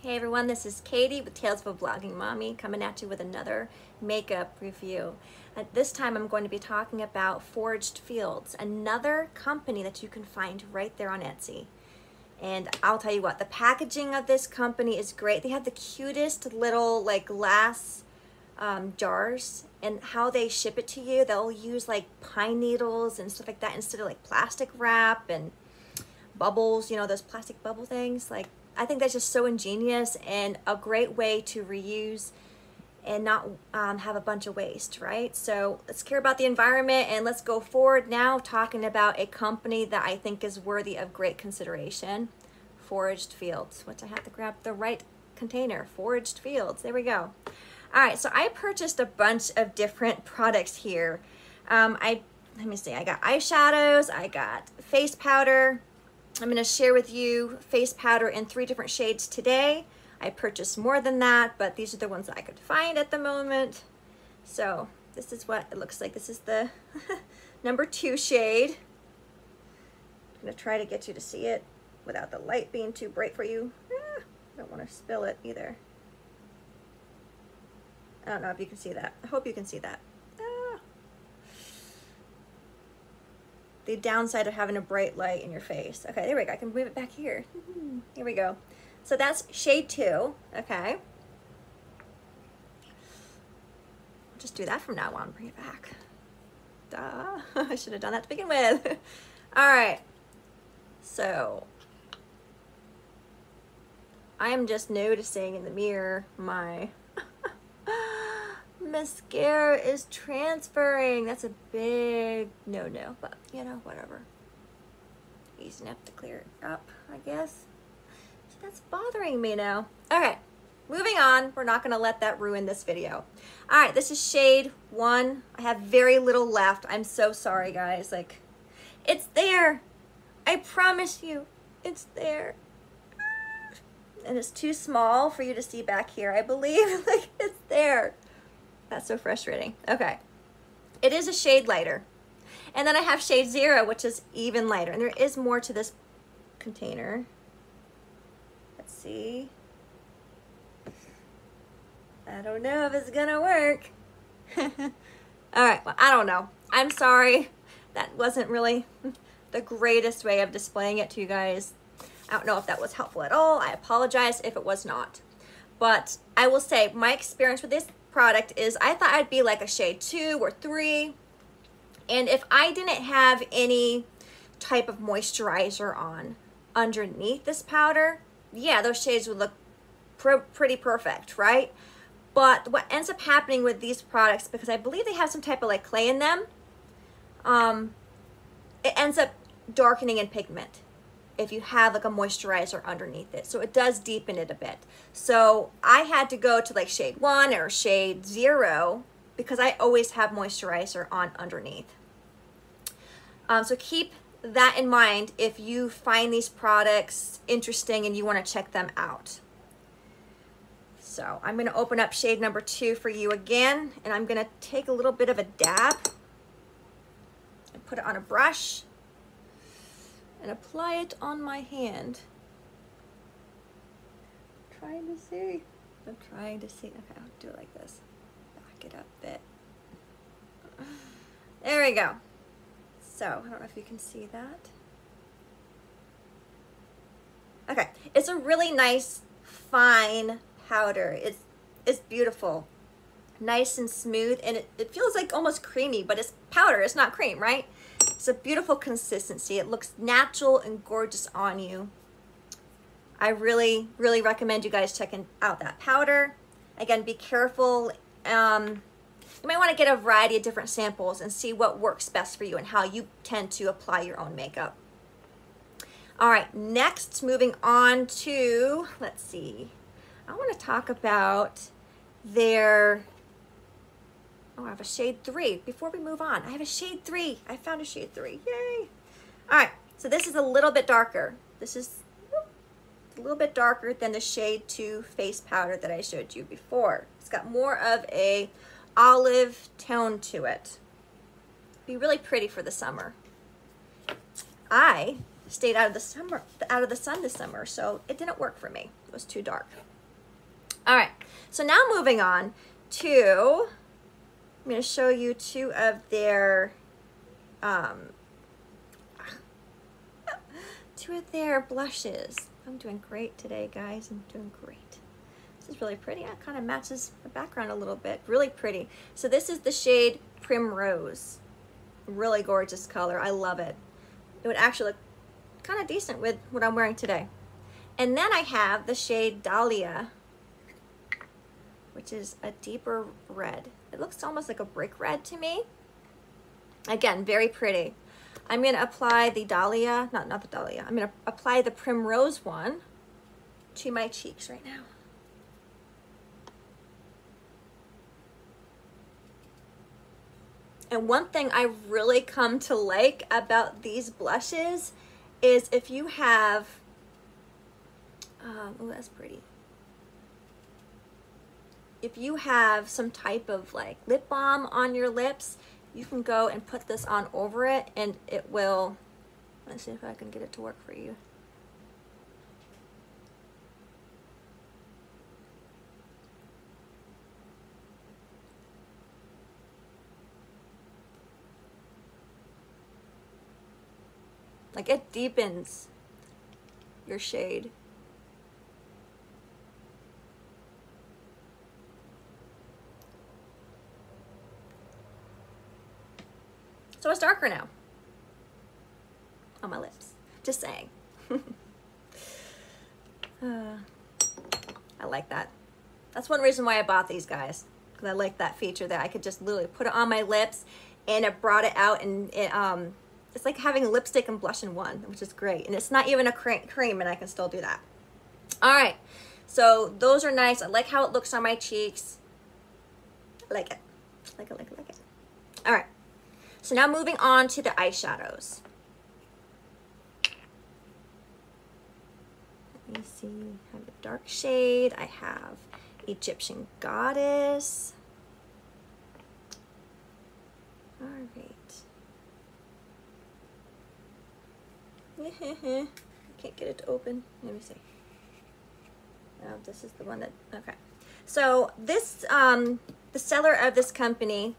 Hey everyone, this is Katie with Tales of a Vlogging Mommy coming at you with another makeup review. This time I'm going to be talking about Foraged Fields, another company that you can find right there on Etsy. And I'll tell you what, the packaging of this company is great. They have the cutest little like glass jars, and how they ship it to you, they'll use like pine needles and stuff like that instead of like plastic wrap and bubbles, you know, those plastic bubble things. Like, I think that's just so ingenious and a great way to reuse and not have a bunch of waste, right? So let's care about the environment, and let's go forward now talking about a company that I think is worthy of great consideration. Foraged Fields, which I have to grab the right container. Foraged Fields, there we go. All right, so I purchased a bunch of different products here. Let me see, I got eyeshadows, I got face powder. I'm going to share with you face powder in 3 different shades today. I purchased more than that, but these are the ones that I could find at the moment. So this is what it looks like. This is the number 2 shade. I'm going to try to get you to see it without the light being too bright for you. I don't want to spill it either. I don't know if you can see that. I hope you can see that. The downside of having a bright light in your face. Okay, there we go. I can move it back here. Here we go. So that's shade 2. Okay. I'll just do that from now on. Bring it back. Duh. I should have done that to begin with. All right. So I am just noticing in the mirror my mascara is transferring. That's a big no-no, but you know, whatever. Easy enough to clear it up, I guess. So that's bothering me now. Okay, moving on. We're not gonna let that ruin this video. All right, this is shade 1. I have very little left. I'm so sorry, guys. Like, it's there. I promise you, it's there. And it's too small for you to see back here, I believe. Like, it's there. That's so frustrating. Okay. It is a shade lighter. And then I have shade 0, which is even lighter. And there is more to this container. Let's see. I don't know if it's gonna work. All right, well, I don't know. I'm sorry. That wasn't really the greatest way of displaying it to you guys. I don't know if that was helpful at all. I apologize if it was not. But I will say my experience with this product is I thought I'd be like a shade 2 or 3, and if I didn't have any type of moisturizer on underneath this powder, yeah, those shades would look pretty perfect, right? But what ends up happening with these products, because I believe they have some type of like clay in them, it ends up darkening in pigment if you have like a moisturizer underneath it. So it does deepen it a bit. So I had to go to like shade 1 or shade 0 because I always have moisturizer on underneath. So keep that in mind if you find these products interesting and you want to check them out. So I'm going to open up shade number 2 for you again, and I'm going to take a little bit of a dab and put it on a brush and apply it on my hand. I'm trying to see. Okay, I'll do it like this. Back it up a bit. There we go. So, I don't know if you can see that. Okay, it's a really nice, fine powder. It's beautiful. Nice and smooth, and it feels like almost creamy, but it's powder, it's not cream, right? It's a beautiful consistency. It looks natural and gorgeous on you. I really, really recommend you guys checking out that powder. Again, be careful. You might want to get a variety of different samples and see what works best for you and how you tend to apply your own makeup. All right, next, moving on to, let's see. I want to talk about their, I have a shade 3. Before we move on, I have a shade 3. I found a shade 3. Yay. All right, so this is a little bit darker. This is a little bit darker than the shade 2 face powder that I showed you before. It's got more of a olive tone to it. Be really pretty for the summer. I stayed out of the sun this summer, so it didn't work for me. It was too dark. All right, so now moving on to, I'm going to show you two of their blushes. I'm doing great today, guys. I'm doing great. This is really pretty. It kind of matches the background a little bit. Really pretty. So this is the shade Primrose. Really gorgeous color. I love it. It would actually look kind of decent with what I'm wearing today. And then I have the shade Dahlia, which is a deeper red. It looks almost like a brick red to me. Again, very pretty. I'm going to apply the Dahlia, not the Dahlia, I'm going to apply the Primrose one to my cheeks right now. And one thing I really come to like about these blushes is if you have, oh, that's pretty. If you have some type of like lip balm on your lips, you can go and put this on over it and it will, let's see if I can get it to work for you. Like it deepens your shade. So it's darker now on my lips. Just saying. I like that. That's one reason why I bought these guys, because I like that feature that I could just literally put it on my lips and it brought it out, and it, it's like having lipstick and blush in one, which is great. And it's not even a cream, and I can still do that. All right, so those are nice. I like how it looks on my cheeks. I like it. Like it, like it, like it. All right. So now moving on to the eyeshadows. Let me see, I have a dark shade. I have Egyptian Goddess. All right. Can't get it to open. Let me see. Oh, this is the one that, okay. So this, the seller of this company,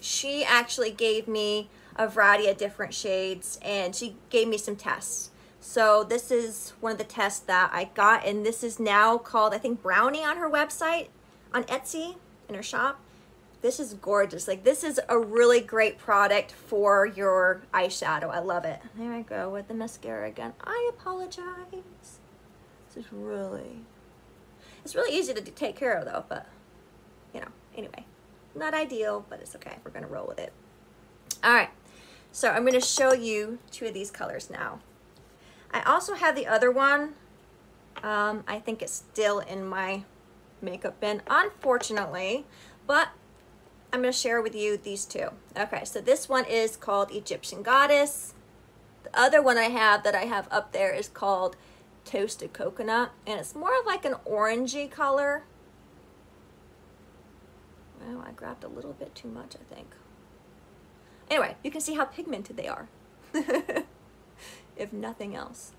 she actually gave me a variety of different shades and she gave me some tests. So this is one of the tests that I got, and this is now called, I think, Brownie on her website, on Etsy, in her shop. This is gorgeous. Like, this is a really great product for your eyeshadow. I love it. There I go with the mascara again. I apologize. This is really, it's really easy to take care of though, but you know, anyway, not ideal, but it's okay. We're gonna roll with it. All right, so I'm gonna show you two of these colors now. I also have the other one. I think it's still in my makeup bin, unfortunately, but I'm going to share with you these two. Okay, so this one is called Egyptian Goddess. The other one I have that I have up there is called Toasted Coconut, and it's more of like an orangey color. Well, I grabbed a little bit too much, I think. Anyway, you can see how pigmented they are. If nothing else.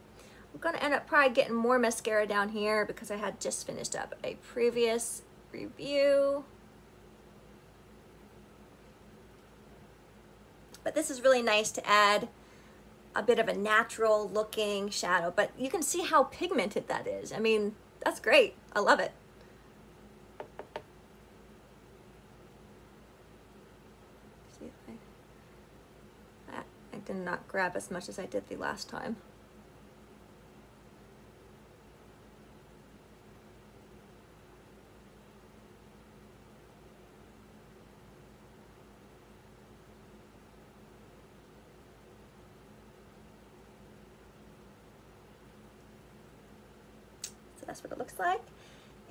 I'm going to end up probably getting more mascara down here because I had just finished up a previous review. But this is really nice to add a bit of a natural looking shadow, but you can see how pigmented that is. I mean, that's great. I love it. See if I did not grab as much as I did the last time. So that's what it looks like,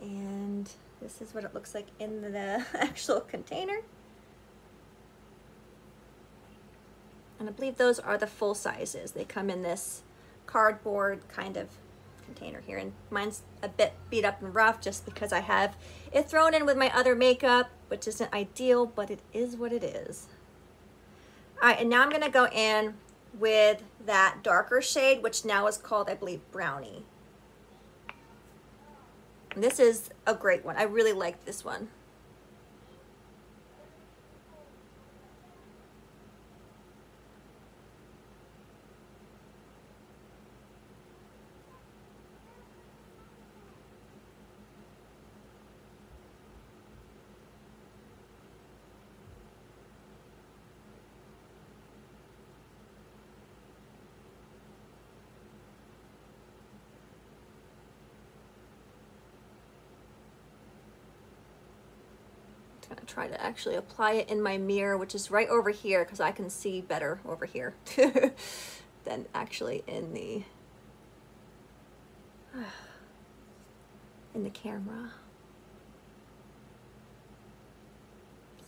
and this is what it looks like in the actual container. And I believe those are the full sizes. They come in this cardboard kind of container here, and mine's a bit beat up and rough just because I have it thrown in with my other makeup, which isn't ideal, but it is what it is. All right, and now I'm gonna go in with that darker shade, which now is called, I believe, Brownie. And this is a great one. I really like this one. I'm gonna try to actually apply it in my mirror, which is right over here, because I can see better over here than actually in the camera.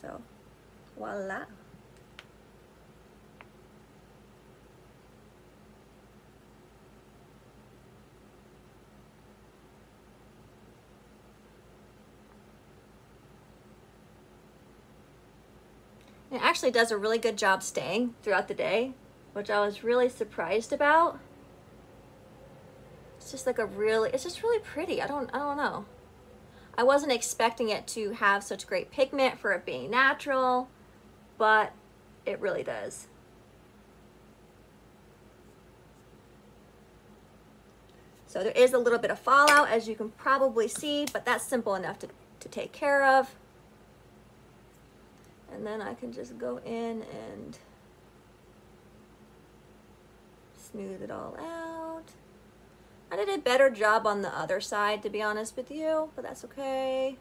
So voila. It actually does a really good job staying throughout the day, which I was really surprised about. It's just like it's just really pretty. I don't know. I wasn't expecting it to have such great pigment for it being natural, but it really does. So there is a little bit of fallout, as you can probably see, but that's simple enough to take care of. And then I can just go in and smooth it all out. I did a better job on the other side, to be honest with you, but that's okay.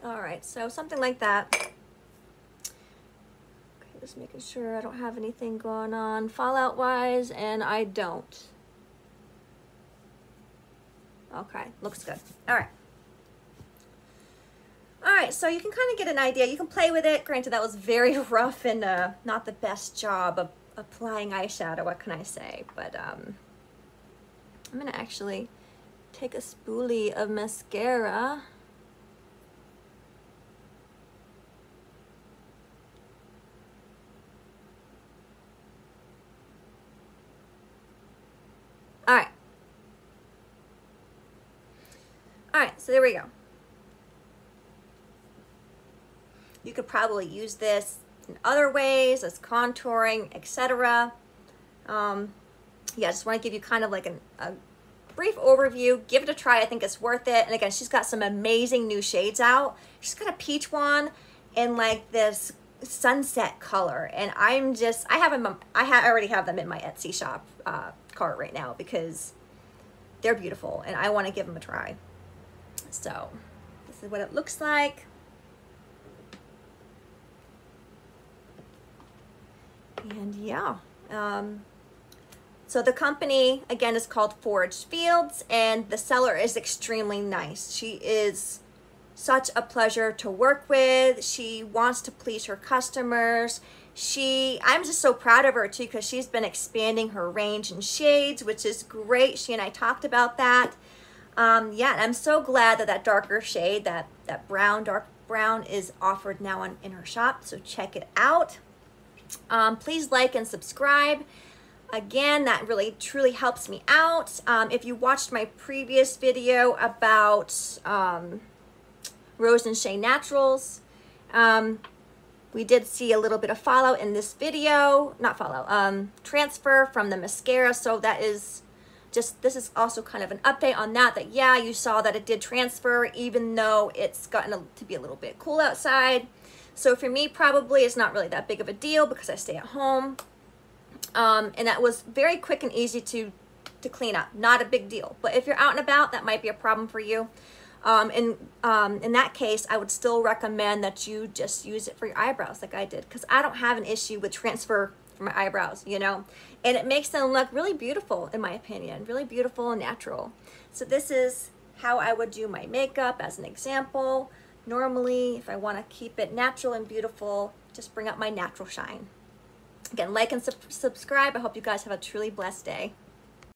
All right, so something like that. Okay, just making sure I don't have anything going on fallout wise, and I don't. Okay, looks good. All right. All right, so you can kind of get an idea. You can play with it. Granted, that was very rough and not the best job of applying eyeshadow, what can I say? But I'm gonna actually take a spoolie of mascara. All right. All right, so there we go. You could probably use this in other ways as contouring, etc. Yeah, just want to give you kind of like a brief overview. Give it a try. I think it's worth it. And again, she's got some amazing new shades out. She's got a peach one and like this sunset color, and I'm just, I already have them in my Etsy shop cart right now because they're beautiful and I want to give them a try. So this is what it looks like. And yeah, so the company again is called Foraged Fields, and the seller is extremely nice. She is such a pleasure to work with. She wants to please her customers. I'm just so proud of her too, because she's been expanding her range and shades, which is great. She and I talked about that. Yeah, and I'm so glad that that darker shade, that brown, dark brown, is offered now in her shop. So check it out. Please like and subscribe. Again, that really truly helps me out. If you watched my previous video about Rose and Shea Naturals, we did see a little bit of fallout in this video, not fallout, transfer from the mascara. So that is just, this is also kind of an update on that, yeah, you saw that it did transfer even though it's gotten to be a little bit cool outside. So for me, probably it's not really that big of a deal because I stay at home. And that was very quick and easy to clean up. Not a big deal. But if you're out and about, that might be a problem for you. In that case, I would still recommend that you just use it for your eyebrows like I did, because I don't have an issue with transfer for my eyebrows, you know, and it makes them look really beautiful, in my opinion, really beautiful and natural. So this is how I would do my makeup as an example. Normally, if I want to keep it natural and beautiful, just bring up my natural shine. Again, like and subscribe. I hope you guys have a truly blessed day.